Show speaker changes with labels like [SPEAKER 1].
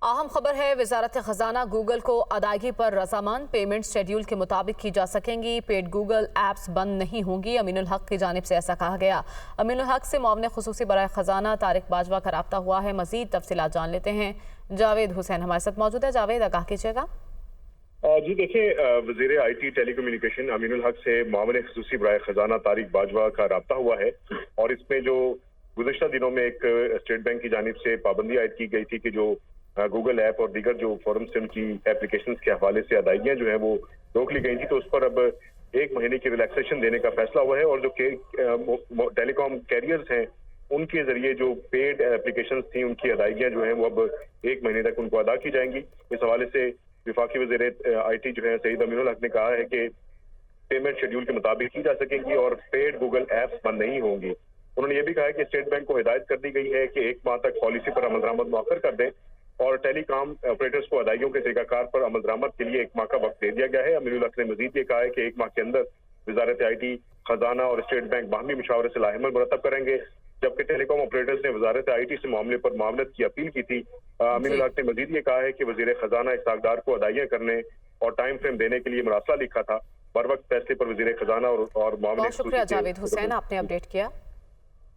[SPEAKER 1] अहम खबर है, वजारत खजाना गूगल को अदायगी पर रजामंद, पेमेंट शेड्यूल के मुताबिक की जा सकेंगी। पेड गूगल एप्स बंद नहीं होंगी। अमीनुल हक की जानिब से ऐसा कहा गया। अमीनुल हक से मुआविन खुसूसी बराए खजाना तारिक बाजवा का राब्ता हुआ है। मजीद तफसीलात जान लेते हैं। जावेद हुसैन हमारे साथ मौजूद है। जावेद, आगाह कीजिएगा।
[SPEAKER 2] जी देखिए, वज़ीर IT टेली कम्युनिकेशन अमीनुल हक से मुआविन खुसूसी बराए खजाना तारिक बाजवा का राब्ता हुआ है और इसमें जो गुज़श्ता दिनों में एक स्टेट बैंक की जानिब से पाबंदी आयद की गई थी कि जो गूगल ऐप और दीगर जो फोरम से उनकी एप्लीकेशंस के हवाले से अदायगियाँ जो है वो रोक ली गई थी, तो उस पर अब 1 महीने की रिलैक्सेशन देने का फैसला हुआ है। और जो टेलीकॉम कैरियर्स हैं उनके जरिए जो पेड एप्लीकेशंस थी उनकी अदायगियाँ जो हैं वो अब 1 महीने तक उनको अदा की जाएंगी। इस हवाले से वफाकी वज़ीर IT जो है सईद अमीनुल हक ने कहा है कि पेमेंट शेड्यूल के मुताबिक की जा सकेंगी और पेड गूगल ऐप्स बंद नहीं होंगी। उन्होंने ये भी कहा है कि स्टेट बैंक को हिदायत कर दी गई है कि 1 माह तक पॉलिसी पर अमल दरामद मौखर कर दें और टेलीकॉम ऑपरेटर्स को अदायगियों के तरीकाकार पर अमल दरामद के लिए 1 माह का वक्त दे दिया गया है। अमीनुल हक ने मजीद ये कहा है कि 1 माह के अंदर वजारत IT, खजाना और स्टेट बैंक बाहमी मुशावरे से लाहेमल मुरतब करेंगे। जबकि टेलीकॉम ऑपरेटर्स ने वजारत IT से मामले पर मामलत की अपील की थी। अमीनुल हक ने मजीद ये कहा है कि वजीर खजाना इस्ताकदार को अदायगियां करने और टाइम फ्रेम देने के लिए मरासला लिखा था। बर वक्त फैसले पर वजीर खजाना और
[SPEAKER 1] बहुत शुक्रिया जावेद हुसैन, आपने अपडेट किया।